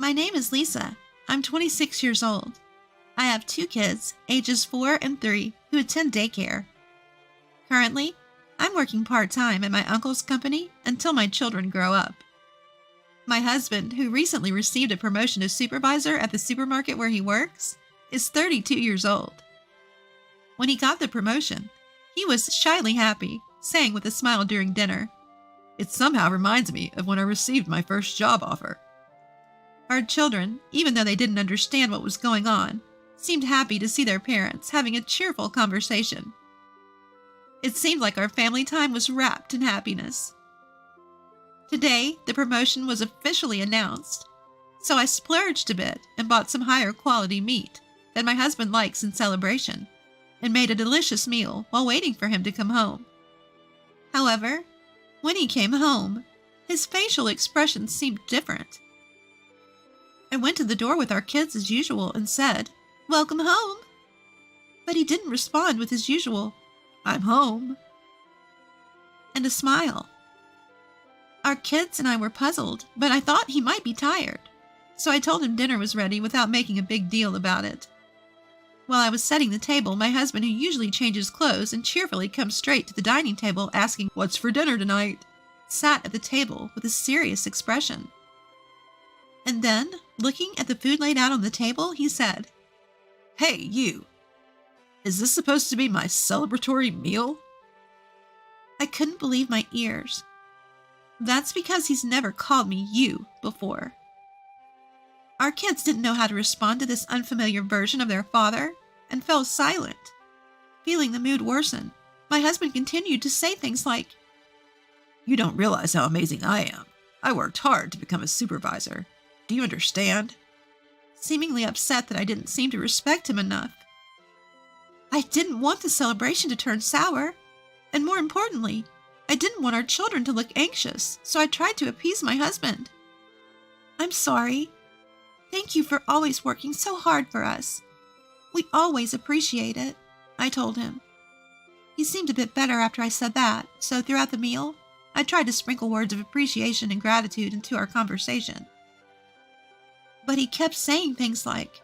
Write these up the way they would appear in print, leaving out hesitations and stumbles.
My name is Lisa. I'm 26 years old. I have 2 kids, ages 4 and 3, who attend daycare. Currently, I'm working part-time at my uncle's company until my children grow up. My husband, who recently received a promotion to supervisor at the supermarket where he works, is 32 years old. When he got the promotion, he was shyly happy, saying with a smile during dinner, "It somehow reminds me of when I received my first job offer." Our children, even though they didn't understand what was going on, seemed happy to see their parents having a cheerful conversation. It seemed like our family time was wrapped in happiness. Today, the promotion was officially announced, so I splurged a bit and bought some higher quality meat that my husband likes in celebration, and made a delicious meal while waiting for him to come home. However, when he came home, his facial expressions seemed different. I went to the door with our kids as usual and said, "Welcome home." But he didn't respond with his usual, "I'm home," and a smile. Our kids and I were puzzled, but I thought he might be tired, so I told him dinner was ready without making a big deal about it. While I was setting the table, my husband, who usually changes clothes and cheerfully comes straight to the dining table asking, "What's for dinner tonight?" sat at the table with a serious expression. And then, looking at the food laid out on the table, he said, "Hey, you! Is this supposed to be my celebratory meal?" I couldn't believe my ears. That's because he's never called me "you" before. Our kids didn't know how to respond to this unfamiliar version of their father and fell silent. Feeling the mood worsen, my husband continued to say things like, "You don't realize how amazing I am. I worked hard to become a supervisor. Do you understand?" Seemingly upset that I didn't seem to respect him enough. I didn't want the celebration to turn sour, and more importantly, I didn't want our children to look anxious, so I tried to appease my husband. "I'm sorry. Thank you for always working so hard for us. We always appreciate it," I told him. He seemed a bit better after I said that, so throughout the meal, I tried to sprinkle words of appreciation and gratitude into our conversation. But he kept saying things like,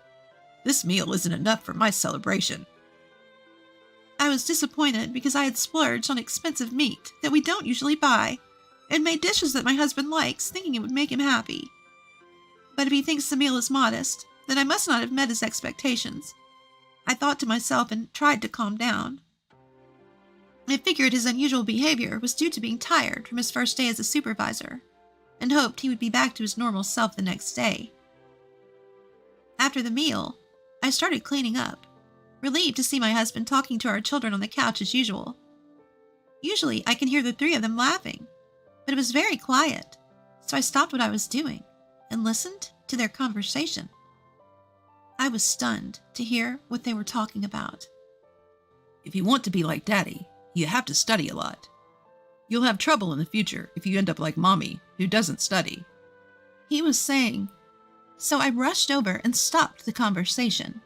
"This meal isn't enough for my celebration." I was disappointed because I had splurged on expensive meat that we don't usually buy, and made dishes that my husband likes, thinking it would make him happy. But if he thinks the meal is modest, then I must not have met his expectations. I thought to myself and tried to calm down. I figured his unusual behavior was due to being tired from his first day as a supervisor, and hoped he would be back to his normal self the next day. After the meal, I started cleaning up, relieved to see my husband talking to our children on the couch as usual. Usually, I can hear the 3 of them laughing, but it was very quiet, so I stopped what I was doing and listened to their conversation. I was stunned to hear what they were talking about. "If you want to be like Daddy, you have to study a lot. You'll have trouble in the future if you end up like Mommy, who doesn't study," he was saying. So I rushed over and stopped the conversation.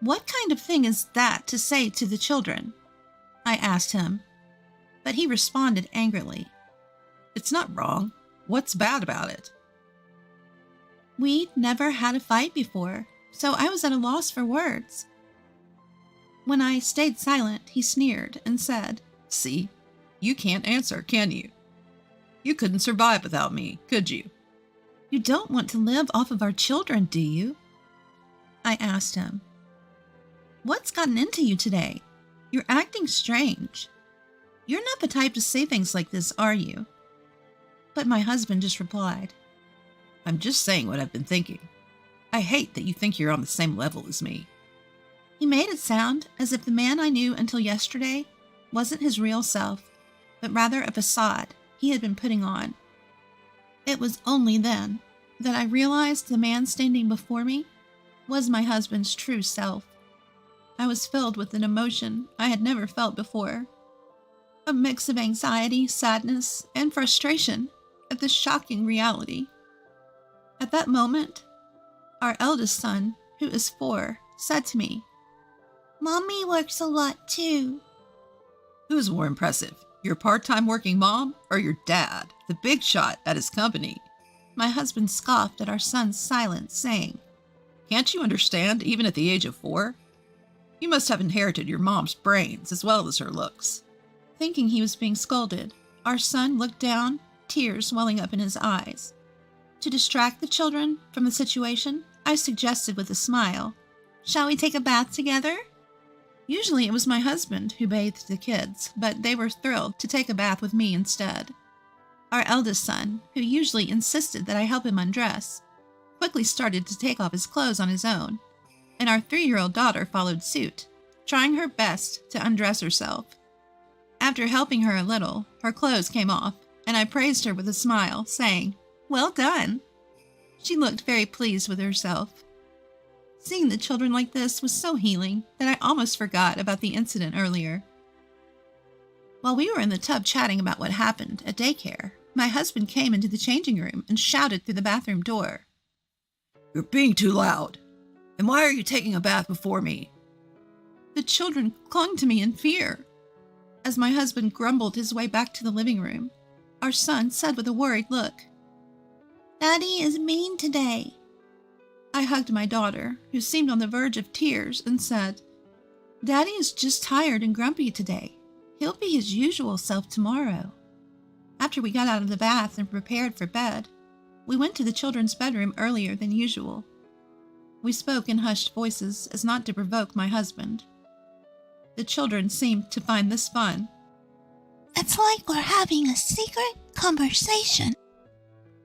"What kind of thing is that to say to the children?" I asked him, but he responded angrily, "It's not wrong. What's bad about it?" We'd never had a fight before, so I was at a loss for words. When I stayed silent, he sneered and said, "See, you can't answer, can you? You couldn't survive without me, could you?" "You don't want to live off of our children, do you?" I asked him. "What's gotten into you today? You're acting strange. You're not the type to say things like this, are you?" But my husband just replied, "I'm just saying what I've been thinking. I hate that you think you're on the same level as me." He made it sound as if the man I knew until yesterday wasn't his real self, but rather a facade he had been putting on. It was only then that I realized the man standing before me was my husband's true self. I was filled with an emotion I had never felt before, a mix of anxiety, sadness, and frustration at this shocking reality. At that moment, our eldest son, who is 4, said to me, "Mommy works a lot too." Who's more impressive, your part-time working mom or your dad, the big shot at his company? My husband scoffed at our son's silence, saying, "Can't you understand, even at the age of 4? You must have inherited your mom's brains as well as her looks." Thinking he was being scolded, our son looked down, tears welling up in his eyes. To distract the children from the situation, I suggested with a smile, "Shall we take a bath together?" Usually it was my husband who bathed the kids, but they were thrilled to take a bath with me instead. Our eldest son, who usually insisted that I help him undress, quickly started to take off his clothes on his own, and our 3-year-old daughter followed suit, trying her best to undress herself. After helping her a little, her clothes came off, and I praised her with a smile, saying, "Well done." She looked very pleased with herself. Seeing the children like this was so healing that I almost forgot about the incident earlier. While we were in the tub chatting about what happened at daycare, my husband came into the changing room and shouted through the bathroom door, "You're being too loud. And why are you taking a bath before me?" The children clung to me in fear. As my husband grumbled his way back to the living room, our son said with a worried look, "Daddy is mean today." I hugged my daughter, who seemed on the verge of tears, and said, "Daddy is just tired and grumpy today. He'll be his usual self tomorrow." After we got out of the bath and prepared for bed, we went to the children's bedroom earlier than usual. We spoke in hushed voices as not to provoke my husband. The children seemed to find this fun. "It's like we're having a secret conversation,"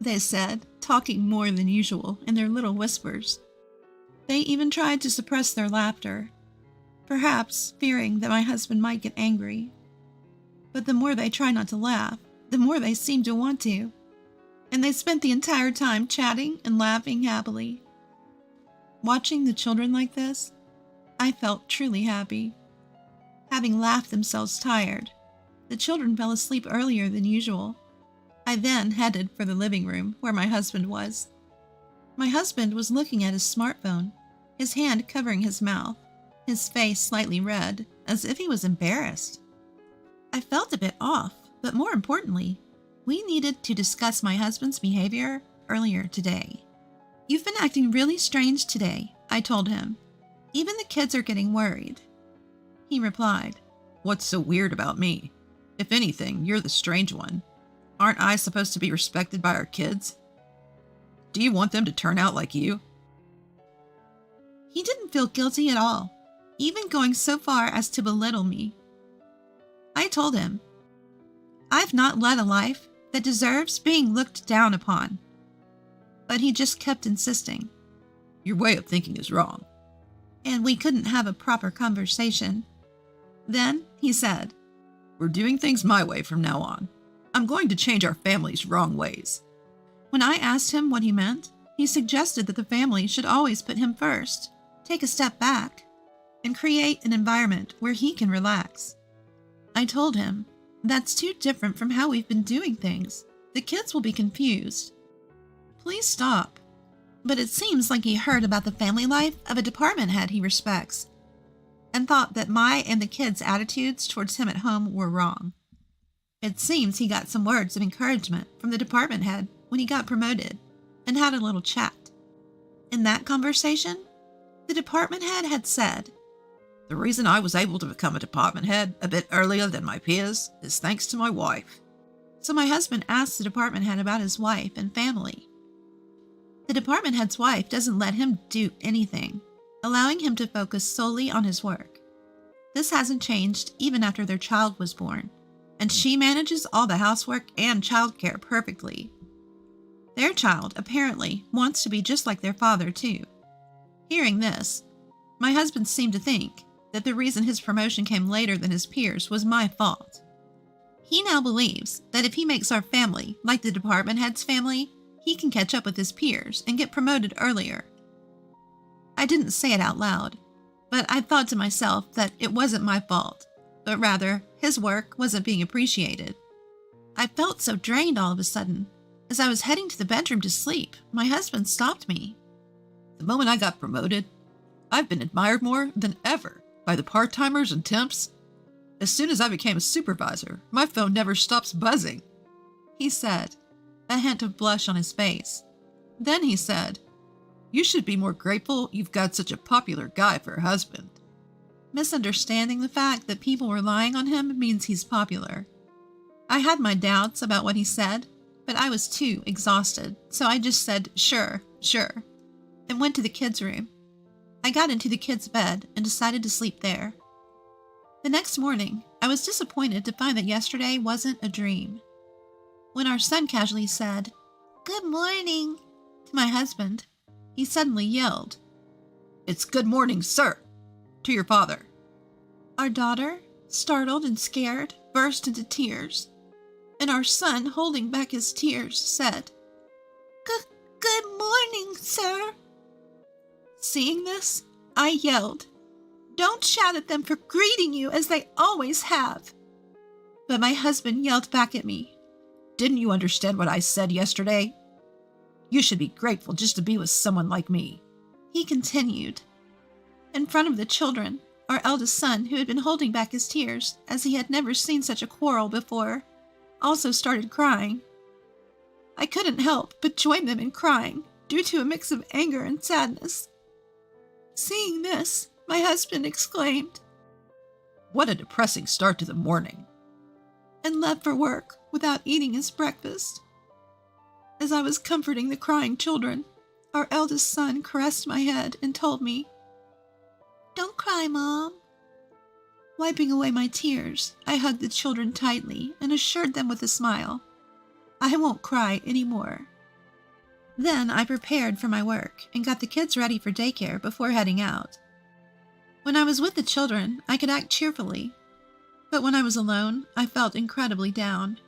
they said, talking more than usual in their little whispers. They even tried to suppress their laughter, perhaps fearing that my husband might get angry. But the more they tried not to laugh, the more they seemed to want to, and they spent the entire time chatting and laughing happily. Watching the children like this, I felt truly happy. Having laughed themselves tired, the children fell asleep earlier than usual. I then headed for the living room where my husband was. My husband was looking at his smartphone, his hand covering his mouth, his face slightly red, as if he was embarrassed. I felt a bit off, but more importantly, we needed to discuss my husband's behavior earlier today. "You've been acting really strange today," I told him. "Even the kids are getting worried." He replied, "What's so weird about me? If anything, you're the strange one. Aren't I supposed to be respected by our kids? Do you want them to turn out like you?" He didn't feel guilty at all, even going so far as to belittle me. I told him, "I've not led a life that deserves being looked down upon." But he just kept insisting, "Your way of thinking is wrong." And we couldn't have a proper conversation. Then he said, "We're doing things my way from now on. I'm going to change our family's wrong ways." When I asked him what he meant, he suggested that the family should always put him first, take a step back, and create an environment where he can relax. I told him, "That's too different from how we've been doing things. The kids will be confused." "Please stop." But it seems like he heard about the family life of a department head he respects, and thought that my and the kids' attitudes towards him at home were wrong. It seems he got some words of encouragement from the department head when he got promoted, and had a little chat. In that conversation, the department head had said, "The reason I was able to become a department head a bit earlier than my peers is thanks to my wife." So my husband asked the department head about his wife and family. The department head's wife doesn't let him do anything, allowing him to focus solely on his work. This hasn't changed even after their child was born, and she manages all the housework and childcare perfectly. Their child apparently wants to be just like their father too. Hearing this, my husband seemed to think that the reason his promotion came later than his peers was my fault. He now believes that if he makes our family like the department head's family, he can catch up with his peers and get promoted earlier. I didn't say it out loud, but I thought to myself that it wasn't my fault, but rather his work wasn't being appreciated. I felt so drained all of a sudden. As I was heading to the bedroom to sleep, my husband stopped me. "The moment I got promoted, I've been admired more than ever by the part-timers and temps. As soon as I became a supervisor, my phone never stops buzzing," he said. a hint of blush on his face. Then he said, "You should be more grateful you've got such a popular guy for a husband." Misunderstanding the fact that people relying on him means he's popular. I had my doubts about what he said, but I was too exhausted, so I just said, sure, and went to the kids' room. I got into the kids' bed and decided to sleep there. The next morning, I was disappointed to find that yesterday wasn't a dream. When our son casually said, "Good morning," to my husband, he suddenly yelled, "It's good morning, sir," to your father. Our daughter, startled and scared, burst into tears, and our son, holding back his tears, said, Good morning, sir." Seeing this, I yelled, "Don't shout at them for greeting you as they always have." But my husband yelled back at me, "Didn't you understand what I said yesterday? You should be grateful just to be with someone like me." He continued. In front of the children, our eldest son, who had been holding back his tears as he had never seen such a quarrel before, also started crying. I couldn't help but join them in crying due to a mix of anger and sadness. Seeing this, my husband exclaimed, "What a depressing start to the morning," and left for work without eating his breakfast. As I was comforting the crying children, our eldest son caressed my head and told me, "Don't cry, Mom." Wiping away my tears, I hugged the children tightly and assured them with a smile, "I won't cry anymore." Then I prepared for my work and got the kids ready for daycare before heading out. When I was with the children, I could act cheerfully, but when I was alone, I felt incredibly down.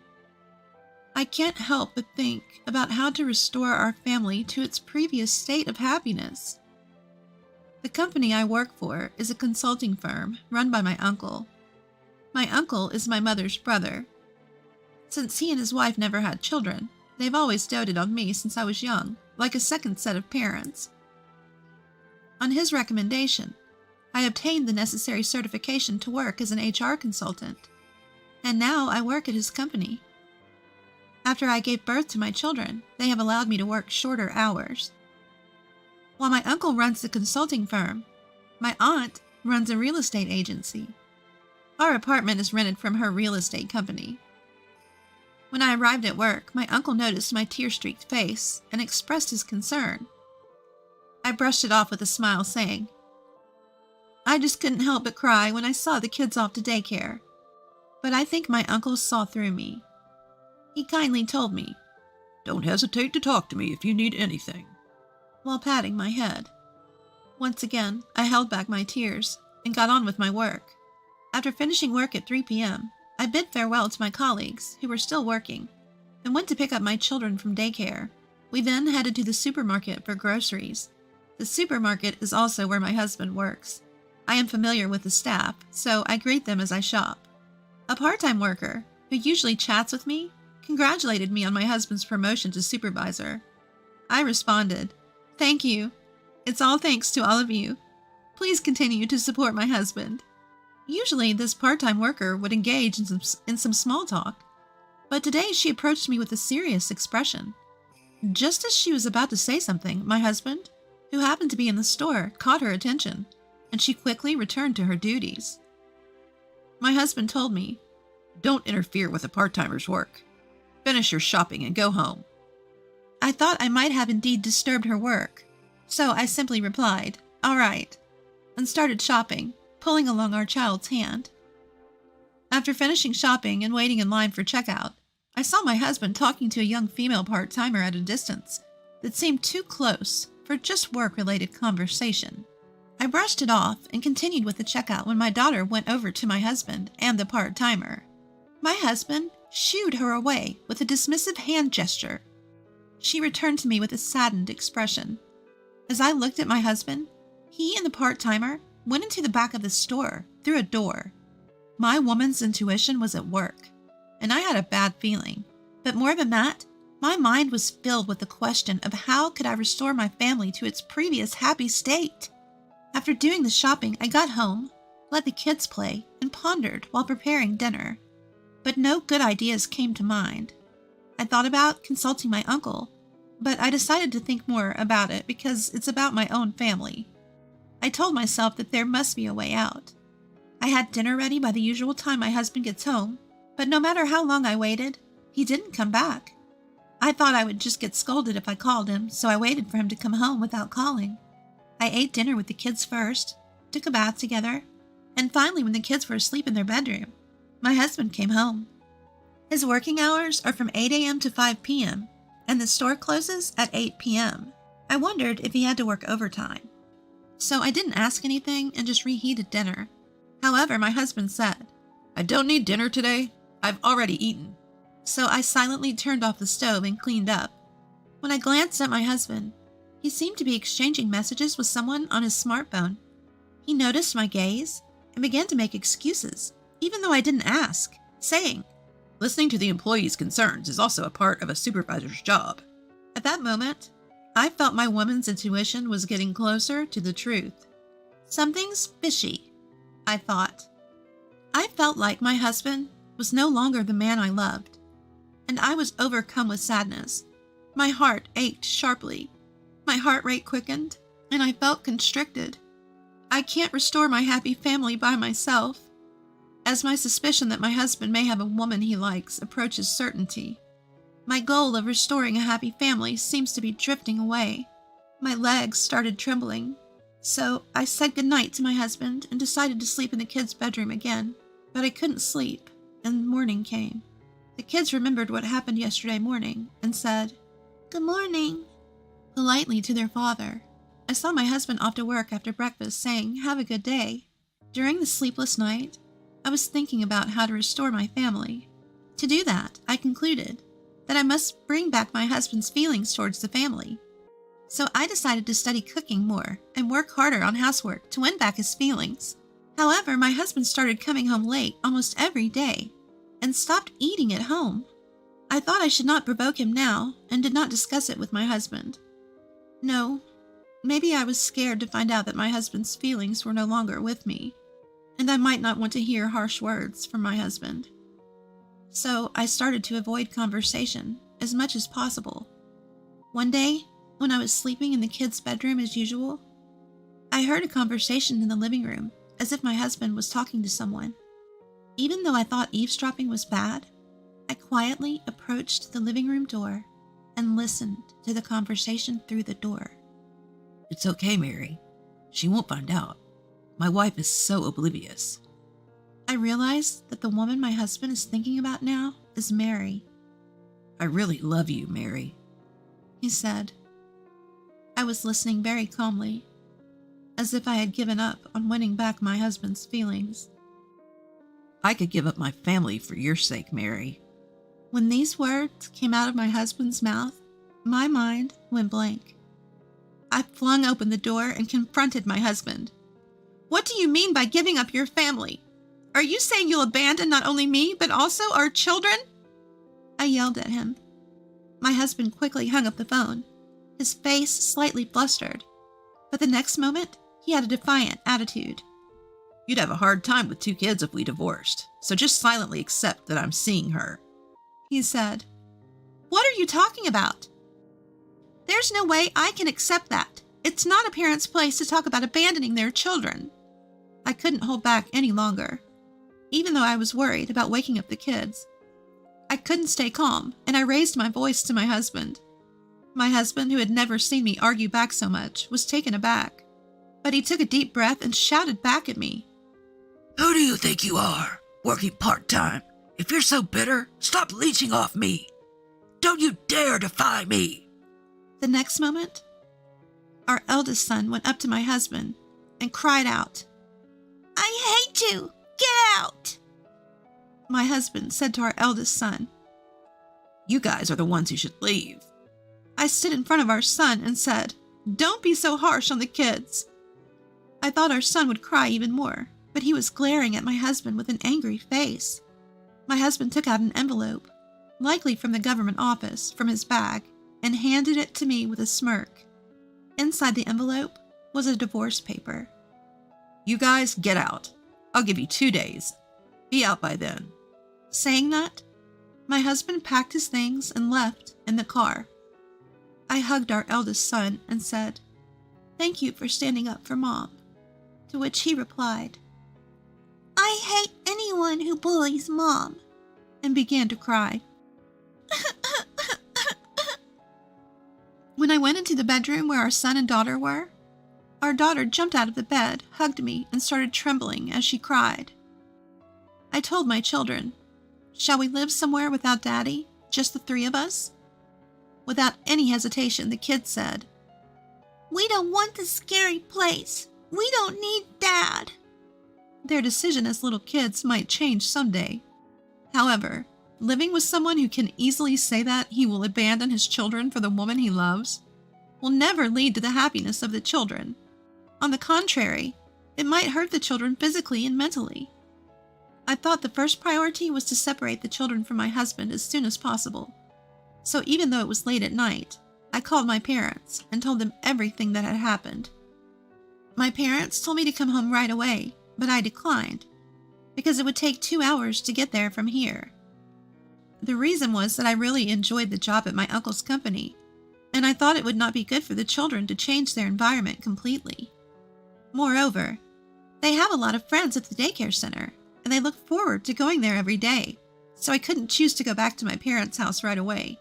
I can't help but think about how to restore our family to its previous state of happiness. The company I work for is a consulting firm run by my uncle. My uncle is my mother's brother. Since he and his wife never had children, they've always doted on me since I was young, like a second set of parents. On his recommendation, I obtained the necessary certification to work as an HR consultant, and now I work at his company. After I gave birth to my children, they have allowed me to work shorter hours. While my uncle runs the consulting firm, my aunt runs a real estate agency. Our apartment is rented from her real estate company. When I arrived at work, my uncle noticed my tear-streaked face and expressed his concern. I brushed it off with a smile, saying, "I just couldn't help but cry when I saw the kids off to daycare." But I think my uncle saw through me. He kindly told me, "Don't hesitate to talk to me if you need anything," while patting my head. Once again, I held back my tears and got on with my work. After finishing work at 3 p.m., I bid farewell to my colleagues who were still working and went to pick up my children from daycare. We then headed to the supermarket for groceries. The supermarket is also where my husband works. I am familiar with the staff, so I greet them as I shop. A part-time worker, who usually chats with me, congratulated me on my husband's promotion to supervisor. I responded, "Thank you. It's all thanks to all of you. Please continue to support my husband." Usually, this part-time worker would engage in some small talk, but today she approached me with a serious expression. Just as she was about to say something, my husband, who happened to be in the store, caught her attention, and she quickly returned to her duties. My husband told me, "Don't interfere with a part-timer's work. Finish your shopping and go home." I thought I might have indeed disturbed her work, so I simply replied, "All right," and started shopping, pulling along our child's hand. After finishing shopping and waiting in line for checkout, I saw my husband talking to a young female part-timer at a distance that seemed too close for just work-related conversation. I brushed it off and continued with the checkout when my daughter went over to my husband and the part-timer. My husband shooed her away with a dismissive hand gesture. She returned to me with a saddened expression. As I looked at my husband, he and the part-timer went into the back of the store through a door. My woman's intuition was at work, and I had a bad feeling. But more than that, my mind was filled with the question of how could I restore my family to its previous happy state. After doing the shopping, I got home, let the kids play, and pondered while preparing dinner. But no good ideas came to mind. I thought about consulting my uncle, but I decided to think more about it because it's about my own family. I told myself that there must be a way out. I had dinner ready by the usual time my husband gets home, but no matter how long I waited, he didn't come back. I thought I would just get scolded if I called him, so I waited for him to come home without calling. I ate dinner with the kids first, took a bath together, and finally, when the kids were asleep in their bedroom, my husband came home. His working hours are from 8 a.m. to 5 p.m., and the store closes at 8 p.m. I wondered if he had to work overtime. So I didn't ask anything and just reheated dinner. However, my husband said, "I don't need dinner today. I've already eaten." So I silently turned off the stove and cleaned up. When I glanced at my husband, he seemed to be exchanging messages with someone on his smartphone. He noticed my gaze and began to make excuses, even though I didn't ask, saying, "Listening to the employees' concerns is also a part of a supervisor's job." At that moment, I felt my woman's intuition was getting closer to the truth. Something's fishy, I thought. I felt like my husband was no longer the man I loved, and I was overcome with sadness. My heart ached sharply. My heart rate quickened, and I felt constricted. I can't restore my happy family by myself. As my suspicion that my husband may have a woman he likes approaches certainty, my goal of restoring a happy family seems to be drifting away. My legs started trembling, so I said goodnight to my husband and decided to sleep in the kids' bedroom again. But I couldn't sleep, and morning came. The kids remembered what happened yesterday morning and said, "Good morning," politely to their father. I saw my husband off to work after breakfast saying, "Have a good day." During the sleepless night, I was thinking about how to restore my family. To do that, I concluded that I must bring back my husband's feelings towards the family. So I decided to study cooking more and work harder on housework to win back his feelings. However, my husband started coming home late almost every day and stopped eating at home. I thought I should not provoke him now and did not discuss it with my husband. No, maybe I was scared to find out that my husband's feelings were no longer with me, and I might not want to hear harsh words from my husband. So I started to avoid conversation as much as possible. One day, when I was sleeping in the kids' bedroom as usual, I heard a conversation in the living room as if my husband was talking to someone. Even though I thought eavesdropping was bad, I quietly approached the living room door and listened to the conversation through the door. "It's okay, Mary. She won't find out. My wife is so oblivious." I realized that the woman my husband is thinking about now is Mary. "I really love you, Mary," he said. I was listening very calmly, as if I had given up on winning back my husband's feelings. "I could give up my family for your sake, Mary." When these words came out of my husband's mouth, my mind went blank. I flung open the door and confronted my husband. "What do you mean by giving up your family? Are you saying you'll abandon not only me, but also our children?" I yelled at him. My husband quickly hung up the phone, his face slightly flustered, but the next moment he had a defiant attitude. "You'd have a hard time with 2 kids if we divorced, so just silently accept that I'm seeing her," he said. "What are you talking about? There's no way I can accept that. It's not a parent's place to talk about abandoning their children." I couldn't hold back any longer, even though I was worried about waking up the kids. I couldn't stay calm, and I raised my voice to my husband. My husband, who had never seen me argue back so much, was taken aback, but he took a deep breath and shouted back at me. "Who do you think you are, working part-time? If you're so bitter, stop leeching off me. Don't you dare defy me." The next moment, our eldest son went up to my husband and cried out, "I hate you! Get out!" My husband said to our eldest son, "You guys are the ones who should leave." I stood in front of our son and said, "Don't be so harsh on the kids." I thought our son would cry even more, but he was glaring at my husband with an angry face. My husband took out an envelope, likely from the government office, from his bag, and handed it to me with a smirk. Inside the envelope was a divorce paper. "You guys get out. I'll give you 2 days. Be out by then." Saying that, My husband packed his things and left in the car. I hugged our eldest son and said, "Thank you for standing up for Mom." To which he replied, I hate anyone who bullies Mom. and began to cry. When I went into the bedroom where our son and daughter were, our daughter jumped out of the bed, hugged me, and started trembling as she cried. I told my children, "Shall we live somewhere without Daddy, just the three of us?" Without any hesitation, the kids said, We don't want this scary place. We don't need Dad. their decision as little kids might change someday. However, living with someone who can easily say that he will abandon his children for the woman he loves will never lead to the happiness of the children. On the contrary, it might hurt the children physically and mentally. I thought the first priority was to separate the children from my husband as soon as possible. So even though it was late at night, I called my parents and told them everything that had happened. My parents told me to come home right away, but I declined, because it would take 2 hours to get there from here. The reason was that I really enjoyed the job at my uncle's company, and I thought it would not be good for the children to change their environment completely. Moreover, they have a lot of friends at the daycare center, and they look forward to going there every day, so I couldn't choose to go back to my parents' house right away.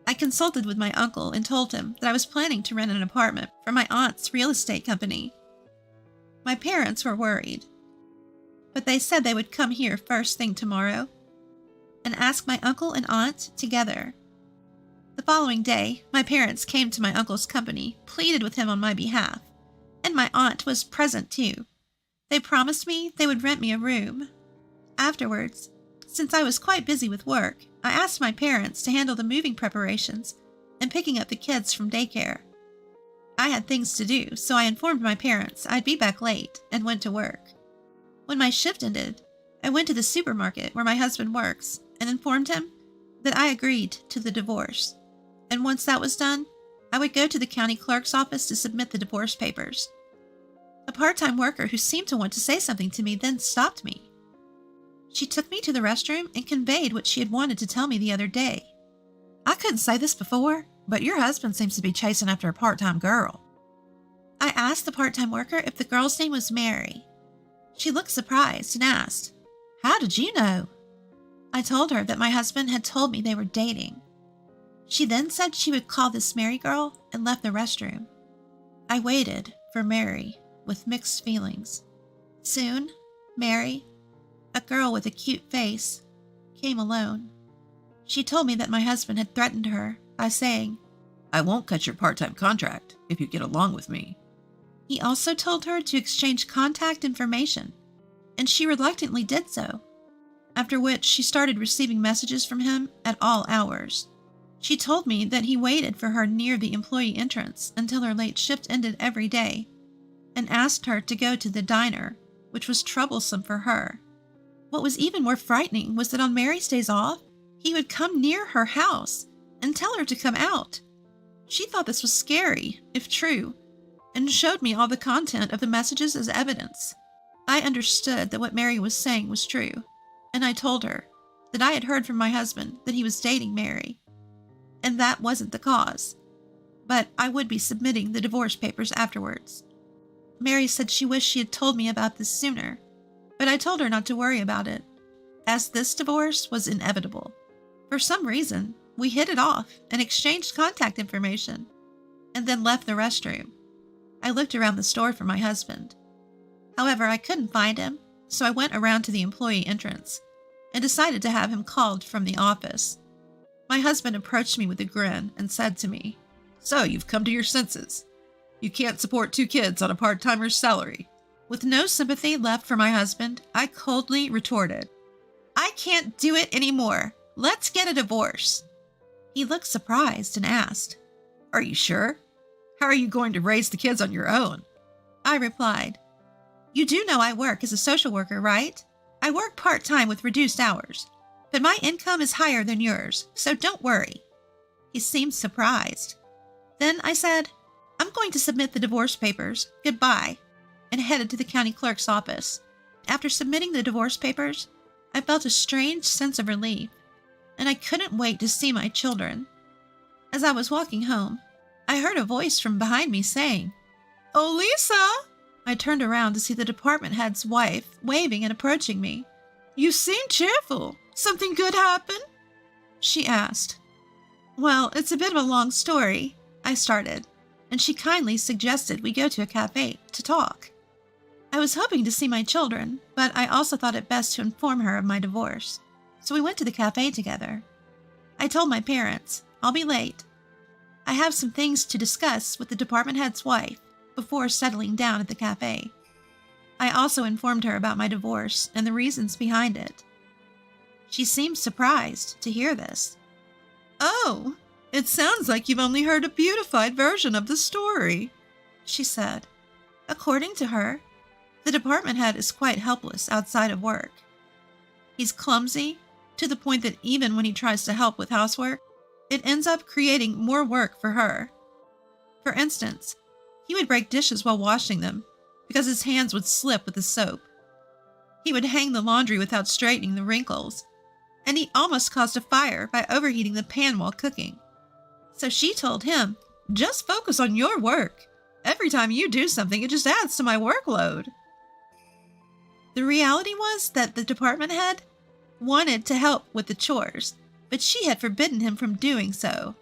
I consulted with my uncle and told him that I was planning to rent an apartment for my aunt's real estate company. My parents were worried, but they said they would come here first thing tomorrow and ask my uncle and aunt together. The following day, my parents came to my uncle's company, pleaded with him on my behalf, and my aunt was present too. They promised me they would rent me a room. Afterwards, since I was quite busy with work, I asked my parents to handle the moving preparations and picking up the kids from daycare. I had things to do, so I informed my parents I'd be back late and went to work. When my shift ended, I went to the supermarket where my husband works and informed him that I agreed to the divorce. And once that was done, I would go to the county clerk's office to submit the divorce papers. A part-time worker who seemed to want to say something to me then stopped me. She took me to the restroom and conveyed what she had wanted to tell me the other day. "I couldn't say this before, but your husband seems to be chasing after a part-time girl." I asked the part-time worker if the girl's name was Mary. She looked surprised and asked, "How did you know?" I told her that my husband had told me they were dating. She then said she would call this Mary girl and left the restroom. I waited for Mary with mixed feelings. Soon, Mary, a girl with a cute face, came alone. She told me that my husband had threatened her by saying, I won't cut your part-time contract if you get along with me. He also told her to exchange contact information, and she reluctantly did so, after which she started receiving messages from him at all hours. She told me that he waited for her near the employee entrance until her late shift ended every day, and asked her to go to the diner, which was troublesome for her. What was even more frightening was that on Mary's days off, he would come near her house and tell her to come out. She thought this was scary, if true, and showed me all the content of the messages as evidence. I understood that what Mary was saying was true, and I told her that I had heard from my husband that he was dating Mary, and that wasn't the cause, but I would be submitting the divorce papers afterwards. Mary said she wished she had told me about this sooner, but I told her not to worry about it, as this divorce was inevitable. For some reason, we hit it off and exchanged contact information, and then left the restroom. I looked around the store for my husband. However, I couldn't find him, so I went around to the employee entrance and decided to have him called from the office. My husband approached me with a grin and said to me, So you've come to your senses. You can't support 2 kids on a part-timer's salary. With no sympathy left for my husband, I coldly retorted, "I can't do it anymore. Let's get a divorce." He looked surprised and asked, Are you sure? How are you going to raise the kids on your own? I replied, "You do know I work as a social worker, right? I work part-time with reduced hours, but my income is higher than yours, so don't worry." He seemed surprised. Then I said, "I'm going to submit the divorce papers. Goodbye," and headed to the county clerk's office. After submitting the divorce papers, I felt a strange sense of relief. and I couldn't wait to see my children. As I was walking home, I heard a voice from behind me saying, "Oh, Lisa!" I turned around to see the department head's wife waving and approaching me. "You seem cheerful. Something good happen?" she asked. "Well, it's a bit of a long story," I started, and she kindly suggested we go to a cafe to talk. I was hoping to see my children, but I also thought it best to inform her of my divorce, so we went to the cafe together. I told my parents, "I'll be late. I have some things to discuss with the department head's wife before settling down at the cafe." I also informed her about my divorce and the reasons behind it. She seemed surprised to hear this. "Oh, it sounds like you've only heard a beautified version of the story," she said. According to her, the department head is quite helpless outside of work. He's clumsy to the point that even when he tries to help with housework, it ends up creating more work for her. For instance, he would break dishes while washing them because his hands would slip with the soap. He would hang the laundry without straightening the wrinkles, and he almost caused a fire by overheating the pan while cooking. So she told him, "Just focus on your work. Every time you do something, it just adds to my workload." The reality was that the department head wanted to help with the chores, but she had forbidden him from doing so.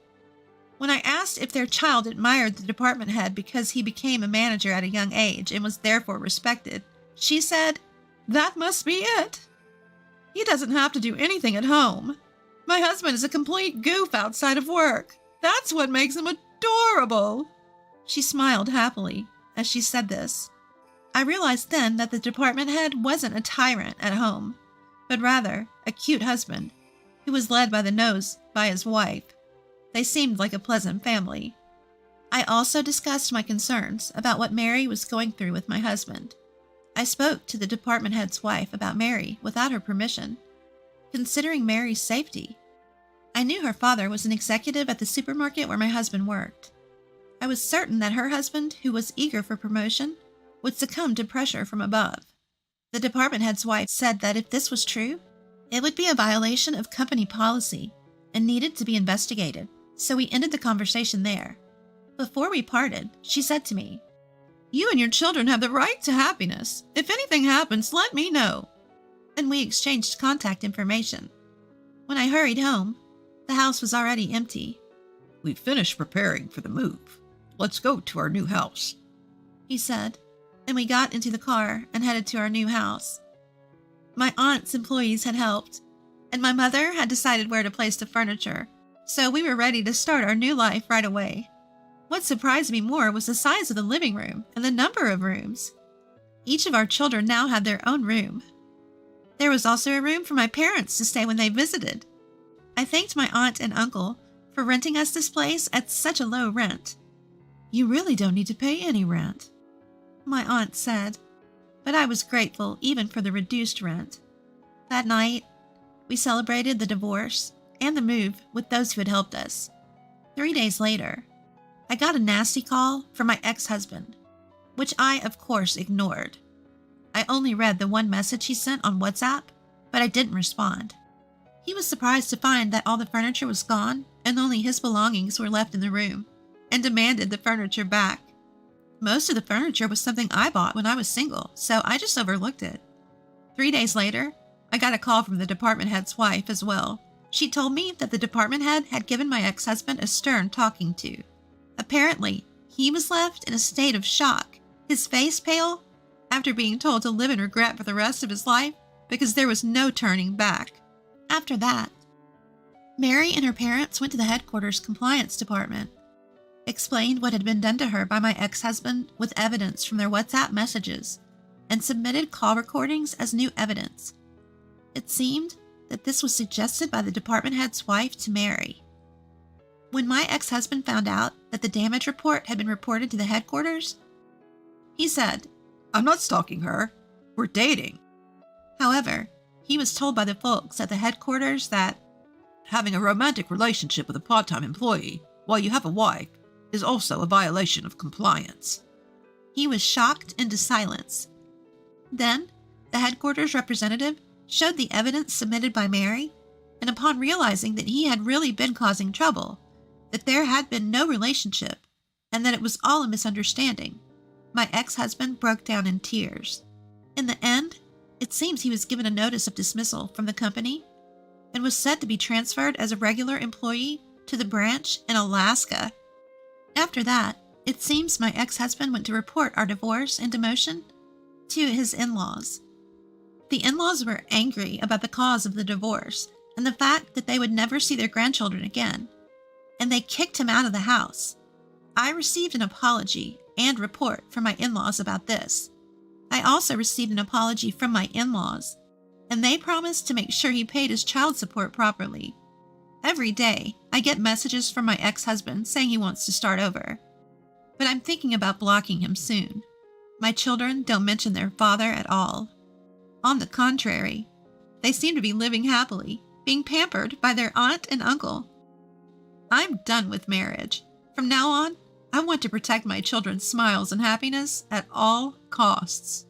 When I asked if their child admired the department head because he became a manager at a young age and was therefore respected, she said, "That must be it. He doesn't have to do anything at home. My husband is a complete goof outside of work. That's what makes him adorable." She smiled happily as she said this. I realized then that the department head wasn't a tyrant at home, but rather a cute husband who was led by the nose by his wife. They seemed like a pleasant family. I also discussed my concerns about what Mary was going through with my husband. I spoke to the department head's wife about Mary without her permission, considering Mary's safety. I knew her father was an executive at the supermarket where my husband worked. I was certain that her husband, who was eager for promotion, would succumb to pressure from above. The department head's wife said that if this was true, it would be a violation of company policy and needed to be investigated, so we ended the conversation there. Before we parted, she said to me, "You and your children have the right to happiness. If anything happens, let me know." And we exchanged contact information. When I hurried home, the house was already empty. "We've finished preparing for the move. Let's go to our new house," he said, and we got into the car and headed to our new house. My aunt's employees had helped, and my mother had decided where to place the furniture, so we were ready to start our new life right away. What surprised me more was the size of the living room and the number of rooms. Each of our children now had their own room. There was also a room for my parents to stay when they visited. I thanked my aunt and uncle for renting us this place at such a low rent. "You really don't need to pay any rent," my aunt said, but I was grateful even for the reduced rent. That night, we celebrated the divorce and the move with those who had helped us. 3 days later, I got a nasty call from my ex-husband, which I, of course, ignored. I only read the one message he sent on WhatsApp, but I didn't respond. He was surprised to find that all the furniture was gone and only his belongings were left in the room, and demanded the furniture back. Most of the furniture was something I bought when I was single, so I just overlooked it. 3 days later, I got a call from the department head's wife as well. She told me that the department head had given my ex-husband a stern talking to. Apparently, he was left in a state of shock, his face pale, after being told to live in regret for the rest of his life because there was no turning back. After that, Mary and her parents went to the headquarters compliance department, explained what had been done to her by my ex-husband with evidence from their WhatsApp messages, and submitted call recordings as new evidence. It seemed that this was suggested by the department head's wife to Mary. When my ex-husband found out that the damage report had been reported to the headquarters, he said, "I'm not stalking her. We're dating." However, he was told by the folks at the headquarters that "Having a romantic relationship with a part-time employee while you have a wife is also a violation of compliance." he was shocked into silence. Then, the headquarters representative showed the evidence submitted by Mary and upon realizing that he had really been causing trouble, that there had been no relationship, and that it was all a misunderstanding, my ex-husband broke down in tears. In the end, it seems he was given a notice of dismissal from the company and was said to be transferred as a regular employee to the branch in Alaska. After that, it seems my ex-husband went to report our divorce and demotion to his in-laws. The in-laws were angry about the cause of the divorce and the fact that they would never see their grandchildren again, and they kicked him out of the house. I received an apology and report from my in-laws about this. I also received an apology from my in-laws, and they promised to make sure he paid his child support properly. Every day, I get messages from my ex-husband saying he wants to start over, but I'm thinking about blocking him soon. My children don't mention their father at all. On the contrary, they seem to be living happily, being pampered by their aunt and uncle. I'm done with marriage. From now on, I want to protect my children's smiles and happiness at all costs.